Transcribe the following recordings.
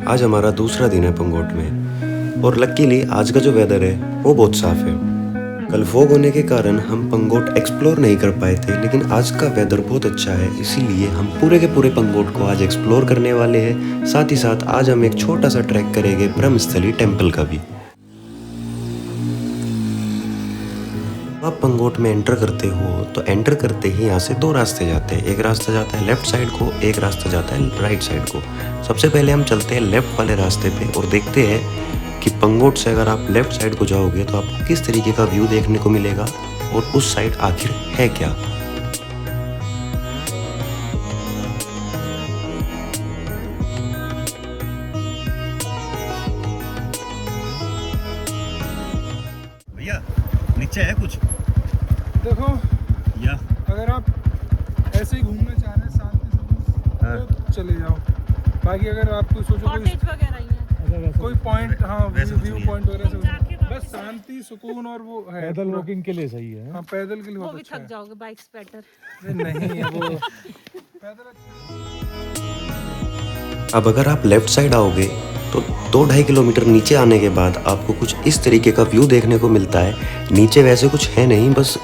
आज हमारा दूसरा दिन है पंगोट में और लकीली आज का जो वेदर है वो बहुत साफ है। कल फॉग होने के कारण हम पंगोट एक्सप्लोर नहीं कर पाए थे, लेकिन आज का वेदर बहुत अच्छा है, इसीलिए हम पूरे के पूरे पंगोट को आज एक्सप्लोर करने वाले हैं। साथ ही साथ आज हम एक छोटा सा ट्रैक करेंगे ब्रह्मस्थली टेम्पल का भी। आप पंगोट में एंटर करते हो तो एंटर करते ही यहाँ से दो रास्ते जाते हैं। एक रास्ता जाता है लेफ्ट साइड को, एक रास्ता जाता है राइट साइड को। सबसे पहले हम चलते हैं लेफ्ट वाले रास्ते पे और देखते हैं कि पंगोट से अगर आप लेफ्ट साइड को जाओगे तो आपको किस तरीके का व्यू देखने को मिलेगा और उस साइड आखिर है क्या। भैया नीचे है कुछ देखो या अगर आप ऐसे ही घूमना चाह रहे हैं शांति से हाँ। तो चले जाओ। बाकी अगर आप कोई सोचो कॉटेज वगैरह ही है। कोई पॉइंट, हाँ वैसे कुछ व्यू नहीं है। पॉइंट वगैरह तुम जाके से वापस बस शांति सुकून और वो है। पैदल वॉकिंग के लिए सही है। हाँ पैदल के लिए वो बहुत भी अच्छा थक है। जाओगे, बाइक्स बेटर। नहीं है वो पैदल अच्छा। अब अगर आप लेफ्ट साइड आओगे तो 2-2.5 किलोमीटर नीचे आने के बाद आपको कुछ इस तरीके का व्यू देखने को मिलता है। नीचे वैसे कुछ है नहीं, बस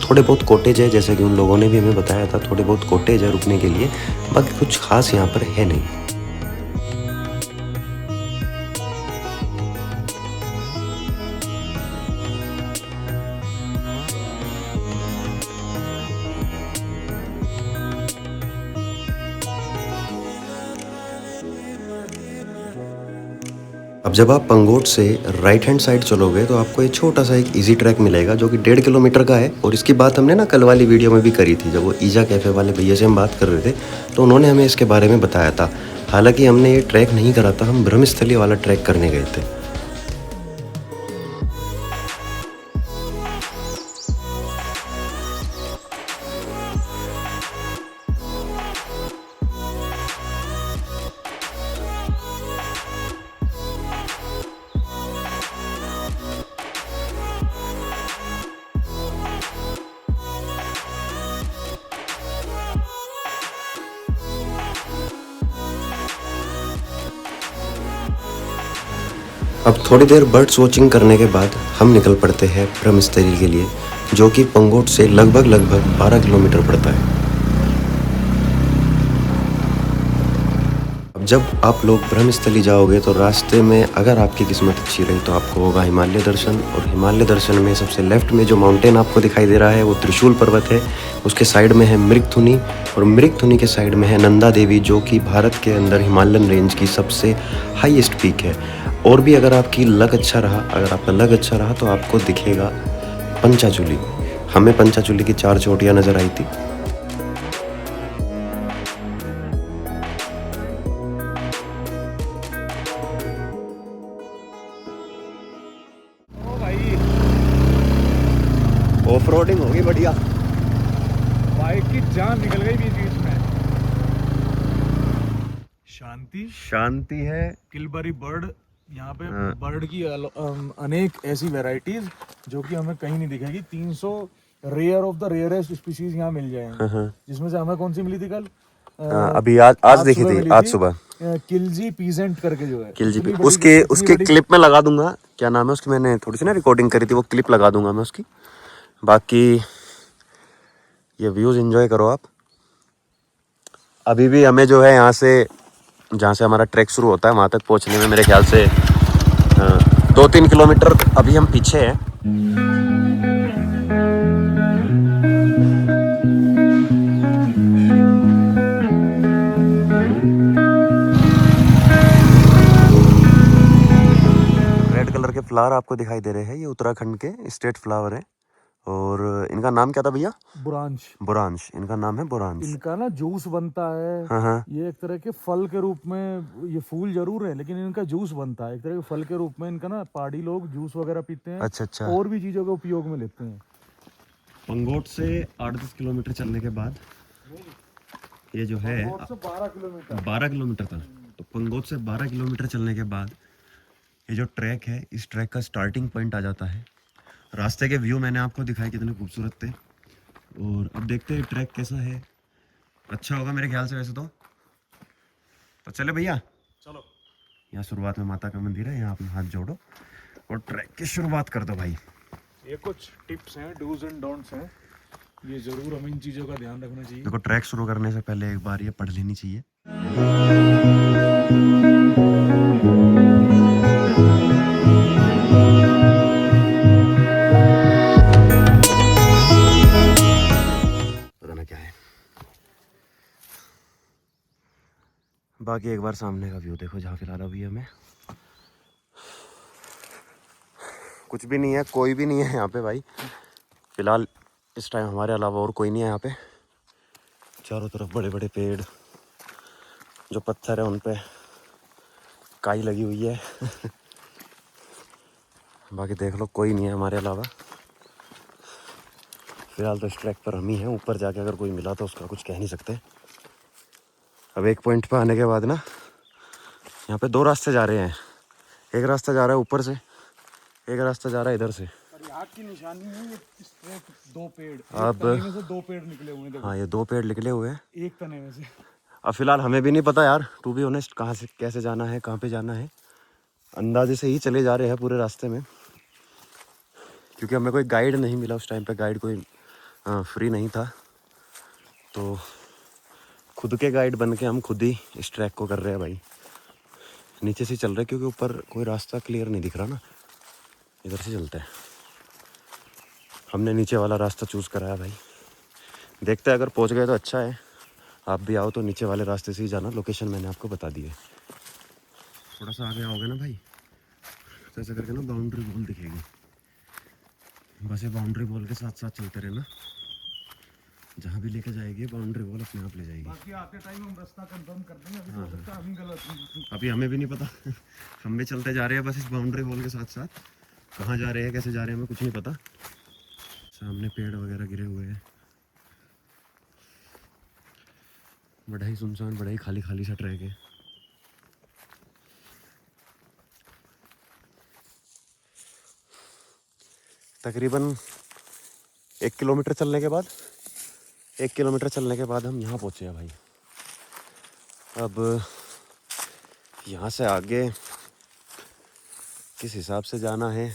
थोड़े बहुत कॉटेज है, जैसे कि उन लोगों ने भी हमें बताया था, थोड़े बहुत कॉटेज है रुकने के लिए, बाकी कुछ खास यहाँ पर है नहीं। अब जब आप पंगोट से राइट हैंड साइड चलोगे तो आपको एक छोटा सा एक इजी ट्रैक मिलेगा जो कि 1.5 किलोमीटर का है। और इसकी बात हमने ना कल वाली वीडियो में भी करी थी, जब वो ईजा कैफ़े वाले भैया से हम बात कर रहे थे तो उन्होंने हमें इसके बारे में बताया था। हालांकि हमने ये ट्रैक नहीं करा था, हम ब्रह्मस्थली वाला ट्रैक करने गए थे। अब थोड़ी देर बर्ड्स वॉचिंग करने के बाद हम निकल पड़ते हैं ब्रह्मस्थली के लिए, जो कि पंगोट से लगभग 12 किलोमीटर पड़ता है। अब जब आप लोग ब्रह्मस्थली जाओगे तो रास्ते में अगर आपकी किस्मत अच्छी रही तो आपको होगा हिमालय दर्शन। और हिमालय दर्शन में सबसे लेफ्ट में जो माउंटेन आपको दिखाई दे रहा है वो त्रिशूल पर्वत है। उसके साइड में है मृगथुनी और मृगथुनी के साइड में है नंदा देवी, जो कि भारत के अंदर हिमालयन रेंज की सबसे हाईएस्ट पीक है। और भी अगर आपकी लक अच्छा रहा, अगर आपका लक अच्छा रहा तो आपको दिखेगा पंचाचूली। हमें पंचाचूली की 4 चोटियां नजर आई थी। ओ भाई ऑफ रोडिंग होगी बढ़िया। बाइक की जान निकल गई बीच बीच में। शांति है। किलबरी बर्ड, यहाँ पे बर्ड की अनेक ऐसी वैरायटीज जो कि हमें कहीं नहीं दिखेगी। 300 rare of the rarest species यहाँ मिल जाएंगे, जिसमें से हमें कौन सी मिली थी कल? अभी आज देखी सुबह थी, मिली आज सुबह किलजी पीजेंट करके जो है किलजी इतनी पे। बड़ी- उसके इतनी उसके बड़ी- क्लिप में लगा दूंगा, क्या नाम है उसकी, मैंने थोड़ी सी ना रिकॉर्डिंग करी थी, वो क्लिप लगा दूंगा मैं उसकी। बाकी ये व्यूज एंजॉय करो आप। अभी भी हमें जो है यहाँ से, जहाँ से हमारा ट्रैक शुरू होता है वहाँ तक पहुँचने में मेरे ख्याल से 2-3 किलोमीटर अभी हम पीछे हैं। रेड कलर के फ्लावर आपको दिखाई दे रहे हैं, ये उत्तराखंड के स्टेट फ्लावर है। और इनका नाम क्या था भैया? बुरांश। बुरांश, इनका नाम है बुरांश। इनका ना जूस बनता है। हाँ। ये एक तरह के फल के रूप में, ये फूल जरूर है लेकिन इनका जूस बनता है एक तरह के फल के रूप में। इनका ना पहाड़ी लोग जूस वगैरह पीते हैं। अच्छा। और भी चीजों के उपयोग में लेते हैं। पंगोट से 8-10 किलोमीटर चलने के बाद ये जो है 12 किलोमीटर 12 किलोमीटर था। तो पंगोट से 12 किलोमीटर चलने के बाद ये जो ट्रैक है, इस ट्रैक का स्टार्टिंग पॉइंट आ जाता है। रास्ते के व्यू मैंने आपको दिखाए कितने खूबसूरत थे। और अब देखते हैं ट्रैक कैसा है। अच्छा होगा मेरे ख्याल से वैसे तो चले भैया, चलो। यहाँ शुरुआत में माता का मंदिर है, यहाँ अपने हाथ जोड़ो और ट्रैक की शुरुआत कर दो भाई। ये कुछ टिप्स हैं, डूज एंड डोंट्स हैं, ये जरूर हमें इन चीज़ों का ध्यान रखना चाहिए। देखो ट्रैक शुरू करने से पहले एक बार ये पढ़ लेनी चाहिए। पता ना क्या है। बाकी एक बार सामने का व्यू देखो, जहाँ फिलहाल अभी हमें कुछ भी नहीं है, कोई भी नहीं है यहाँ पे भाई। फिलहाल इस टाइम हमारे अलावा और कोई नहीं है यहाँ पे। चारों तरफ बड़े बड़े पेड़, जो पत्थर है उन पे काई लगी हुई है। बाकी देख लो कोई नहीं है हमारे अलावा। फिलहाल तो इस ट्रैक पर हम ही हैं। ऊपर जाके अगर कोई मिला तो उसका कुछ कह नहीं सकते। अब एक पॉइंट पे आने के बाद ना, यहाँ पे दो रास्ते जा रहे हैं। एक रास्ता जा रहा है ऊपर से, एक रास्ता जा रहा है इधर से। और आग की निशानी है ये इस ट्रैक, दो पेड़, अब एक तने में से दो पेड़ निकले हुए हैं, देखो। हाँ, ये दो पेड़ निकले हुए हैं एक तने में से। अब फिलहाल हमें भी नहीं पता यार, टू बी ऑनेस्ट, कहाँ से कैसे जाना है, कहाँ पे जाना है। अंदाजे से ही चले जा रहे हैं पूरे रास्ते में, क्योंकि हमें कोई गाइड नहीं मिला उस टाइम पे। गाइड कोई फ्री नहीं था, तो खुद के गाइड बन के हम खुद ही इस ट्रैक को कर रहे हैं भाई। नीचे से चल रहे हैं क्योंकि ऊपर कोई रास्ता क्लियर नहीं दिख रहा ना। इधर से चलते हैं। हमने नीचे वाला रास्ता चूज़ करा है भाई। देखते हैं, अगर पहुंच गए तो अच्छा है। आप भी आओ तो नीचे वाले रास्ते से ही जाना। लोकेशन मैंने आपको बता दी है। थोड़ा सा आगे आओगे ना भाई, तो ऐसे करके ना बाउंड्री वॉल दिखेगी। बस ये बाउंड्री वॉल के साथ साथ चलते रहना। जहाँ भी लेके जाएगी बाउंड्री वॉल अपने आप ले जाएगी। बाकी आते टाइम हम रास्ता कंफर्म कर देंगे। अभी हो सकता है हम गलत हैं। अभी हमें भी नहीं पता। हम भी चलते जा रहे हैं बस इस बाउंड्री वॉल के साथ साथ। कहाँ जा रहे हैं, कैसे जा रहे हैं, हमें कुछ नहीं पता। सामने पेड़ वगैरह गिरे हुए हैं। बड़ा ही सुनसान, बड़ा ही खाली खाली सा ट्रैक है। तकरीबन 1 किलोमीटर चलने के बाद, 1 किलोमीटर चलने के बाद हम यहाँ पहुँचे हैं भाई। अब यहाँ से आगे किस हिसाब से जाना है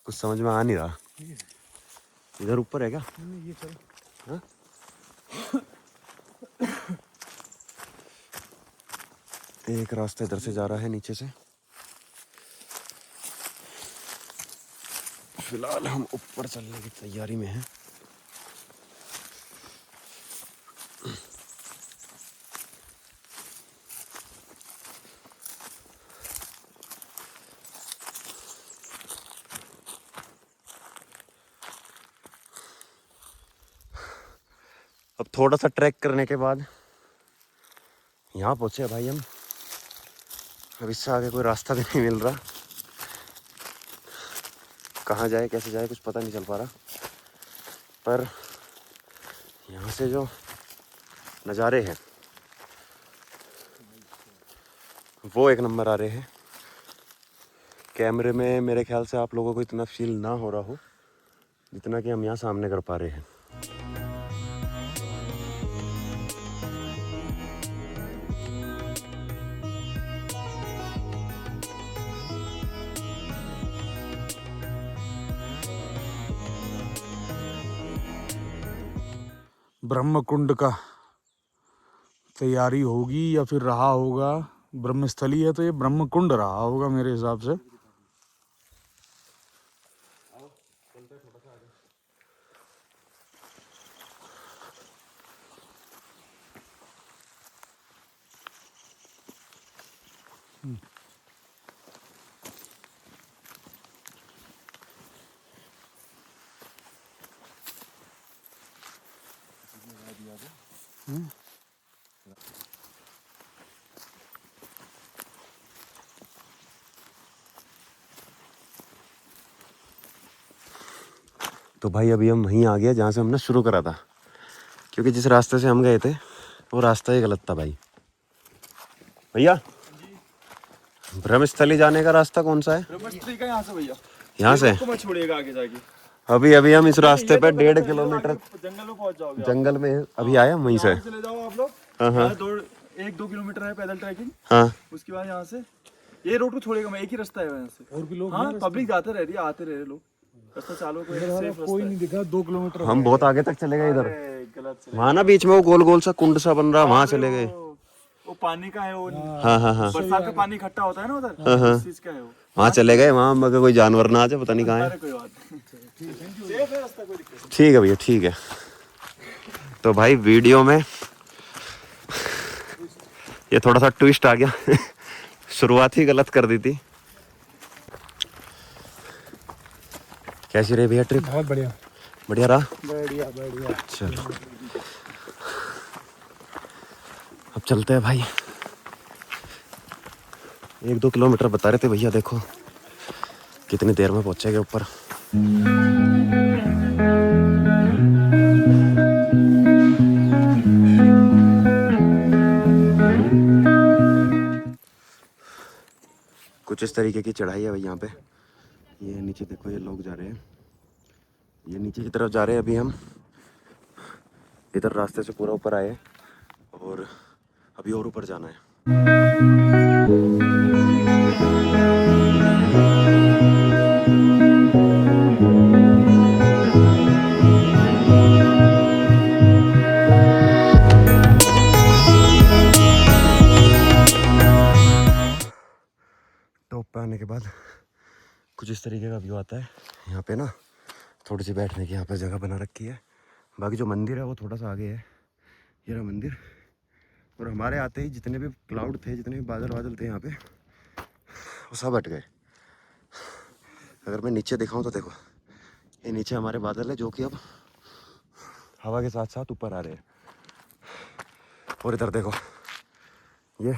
कुछ समझ में आ नहीं रहा। इधर ऊपर है क्या? ये चल। हाँ? एक रास्ता इधर से जा रहा है नीचे से। फिलहाल हम ऊपर चलने की तैयारी में हैं। अब थोड़ा सा ट्रैक करने के बाद यहाँ पहुँचे भाई हम। अब इससे आगे कोई रास्ता भी नहीं मिल रहा। कहाँ जाए, कैसे जाए, कुछ पता नहीं चल पा रहा। पर यहाँ से जो नज़ारे हैं वो एक नंबर आ रहे हैं। कैमरे में मेरे ख्याल से आप लोगों को इतना फील ना हो रहा हो जितना कि हम यहाँ सामने कर पा रहे हैं। ब्रह्मकुंड का तैयारी होगी या फिर रहा होगा। ब्रह्मस्थली है तो ये ब्रह्मकुंड रहा होगा मेरे हिसाब से। तो भाई अभी हम वहीं आ गए जहाँ से हमने शुरू करा था, क्योंकि जिस रास्ते से हम गए थे वो रास्ता ही गलत था भाई। भैया, ब्रह्मस्थली जाने का रास्ता कौन सा है? ब्रह्मस्थली का यहाँ से भैया, यहाँ से मत छोड़िएगा आगे जाके। अभी हम इस रास्ते पे 1.5 किलोमीटर जंगल में पहुंच जाओगे। जंगल में अभी आए हम वहीं से। चले जाओ आप लोग। हाँ हाँ, 1-2 किलोमीटर है पैदल ट्रैकिंग। हाँ उसके बाद यहाँ से ये रोड को छोड़ेगा मैं, एक ही रास्ता है यहाँ से। और भी लोग हाँ पब्लिक जाते रह रही है, आते रह रहे लोग, रास्ता चालू कोई सेफ कोई नहीं दिखा। 2 किलोमीटर हम बहुत आगे तक चले गए इधर, गलत से। वहाँ ना बीच में वो गोल गोल सा कुंड सा बन रहा, वहाँ चले गए। वो पानी का है वो, हाँ हाँ हाँ बरसात का पानी इकट्ठा होता है ना उधर, उस चीज का है वो। वहाँ चले गए, वहाँ मगर कोई जानवर ना आ जाए, पता नहीं कहाँ है। अरे कोई बात नहीं, सेफ है रास्ता, कोई दिक्कत ठीक है भैया, ठीक है। तो भाई वीडियो में ये थोड़ा सा ट्विस्ट आ गया शुरुआत ही गलत कर दी थी। कैसी रही भैया ट्रिप? बहुत बढ़िया, बढ़िया रहा। बढ़िया बढ़िया। चलो अब चलते हैं भाई। 1-2 किलोमीटर बता रहे थे भैया, देखो कितनी देर में पहुंचेंगे ऊपर। कुछ इस तरीके की चढ़ाई है भाई यहाँ पे। ये नीचे देखो, ये लोग जा रहे हैं, ये नीचे की तरफ जा रहे हैं। अभी हम इधर रास्ते से पूरा ऊपर आए और अभी और ऊपर जाना है। टॉप पे आने के बाद कुछ इस तरीके का व्यू आता है। यहाँ पे ना थोड़ी सी बैठने की यहाँ पे जगह बना रखी है। बाकी जो मंदिर है वो थोड़ा सा आगे है, ये रहा मंदिर। और हमारे आते ही जितने भी क्लाउड थे, जितने भी बादल थे यहाँ पे, वो सब हट गए। अगर मैं नीचे दिखाऊं तो देखो, ये नीचे हमारे बादल है जो कि अब हवा के साथ साथ ऊपर आ रहे हैं। और इधर देखो, ये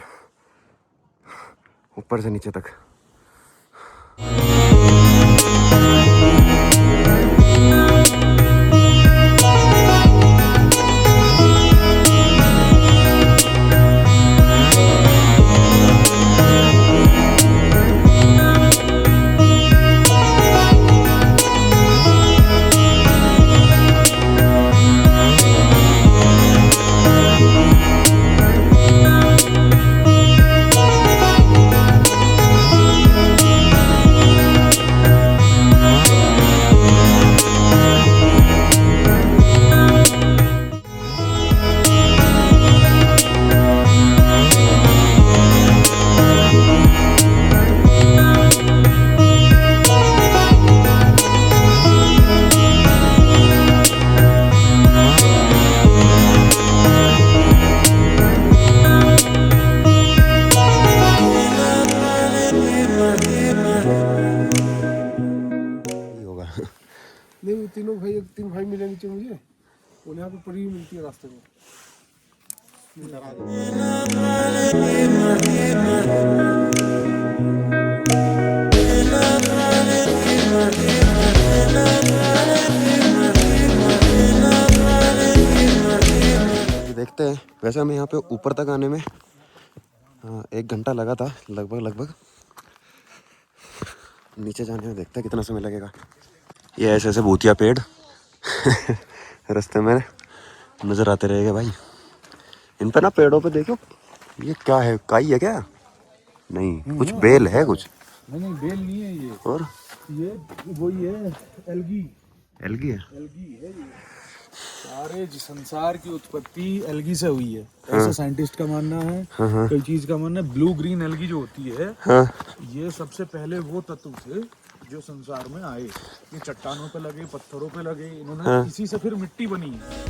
ऊपर से नीचे तक। नहीं, तीन भाई मिले नीचे मुझे, और यहाँ पे पड़ी हुई मिलती है रास्ते में। देखते हैं। वैसे हमें यहाँ पे ऊपर तक आने में 1 घंटा लगा था लगभग। नीचे जाने में देखते हैं कितना समय लगेगा। ये ऐसे भूतिया पेड़ रास्ते में नजर आते रहेंगे भाई। इन पे ना पेड़ों पे देखो, ये क्या है, काई है क्या? नहीं, कुछ बेल है कुछ। नहीं बेल नहीं है ये, और ये वही है, एल्गी एल्गी है। है ये। सारे संसार की उत्पत्ति एल्गी से हुई है, ऐसा साइंटिस्ट का मानना है। कई चीज का मानना है। ब्लू ग्रीन एल्गी जो होती है, ये सबसे पहले वो तत्व थे जो संसार में आए। ये चट्टानों पे लगे, पत्थरों पे लगे, इन्होंने इसी से फिर मिट्टी बनी है।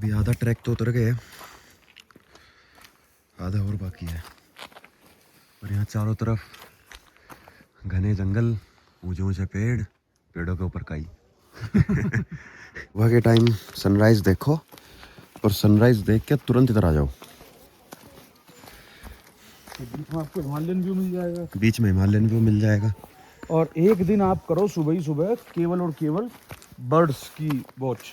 अभी आधा ट्रैक तो उतर गए, आधा और बाकी है। और यहाँ चारों तरफ घने जंगल, ऊंचे ऊंचे पेड़, पेड़ों के ऊपर काई। सुबह के टाइम सनराइज देखो और सनराइज देख के तुरंत इधर आ जाओ। बीच में आपको हिमालयन व्यू मिल जाएगा। बीच में हिमालयन व्यू मिल जाएगा। और एक दिन आप करो सुबह ही सुबह केवल और केवल बर्ड्स की watch,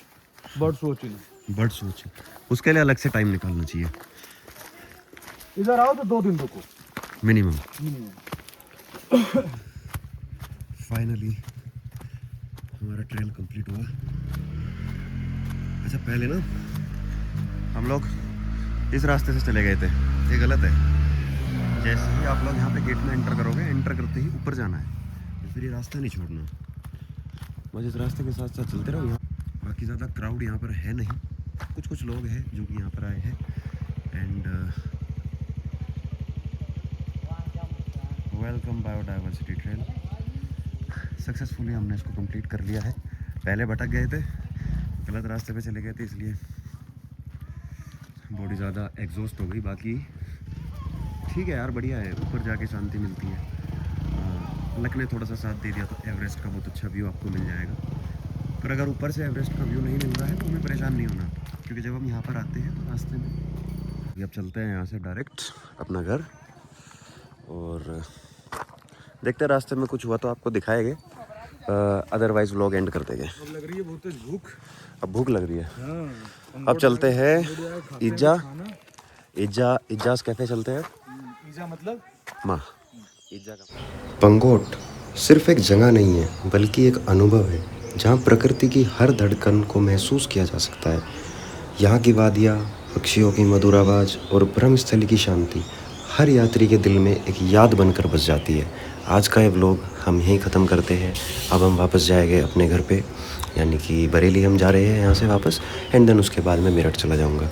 birds watching. Birds watching, उसके लिए अलग से टाइम निकालना चाहिए। इधर आओ तो 2 दिन रुको मिनिमम। मिनिमम। फाइनली हमारा ट्रेल कंप्लीट हुआ। अच्छा पहले ना हम लोग इस रास्ते से चले गए थे, ये गलत है। जैसे ही आप लोग यहाँ पे गेट में एंटर करोगे, एंटर करते ही ऊपर जाना है, तो फिर ये रास्ता नहीं छोड़ना। बस इस रास्ते के साथ साथ चलते रहो। यहाँ बाकी ज़्यादा क्राउड यहाँ पर है नहीं, कुछ लोग हैं जो कि यहाँ पर आए हैं। And welcome biodiversity trail. Successfully हमने इसको कंप्लीट कर लिया है। पहले भटक गए थे, गलत रास्ते पे चले गए थे, इसलिए बॉडी ज़्यादा एग्जॉस्ट हो गई। बाकी ठीक है यार, बढ़िया है, ऊपर जाके शांति मिलती है। लक ने थोड़ा सा साथ दे दिया तो एवरेस्ट का बहुत अच्छा व्यू आपको मिल जाएगा। पर अगर ऊपर से एवरेस्ट का व्यू नहीं मिल रहा है तो हमें परेशान नहीं होना, क्योंकि जब हम यहाँ पर आते हैं तो रास्ते में अब चलते हैं यहाँ से डायरेक्ट अपना घर। और देखते हैं रास्ते में कुछ हुआ तो आपको दिखाएंगे, अदरवाइज व्लॉग एंड कर देंगे। लग रही है बहुत तेज भूख। अब भूख लग रही है। हाँ, अब चलते हैं इजाज कैफे चलते हैं। ईजा मतलब माँ इजा का। पंगोट सिर्फ एक जगह नहीं है, बल्कि एक अनुभव है जहाँ प्रकृति की हर धड़कन को महसूस किया जा सकता है। यहाँ की वादियाँ, पक्षियों की मधुर आवाज़ और ब्रह्मस्थली की शांति हर यात्री के दिल में एक याद बनकर बस जाती है। आज का ये व्लॉग हम यहीं ख़त्म करते हैं। अब हम वापस जाएंगे अपने घर पे, यानी कि बरेली हम जा रहे हैं यहाँ से वापस, एंड देन उसके बाद मैं मेरठ चला जाऊँगा।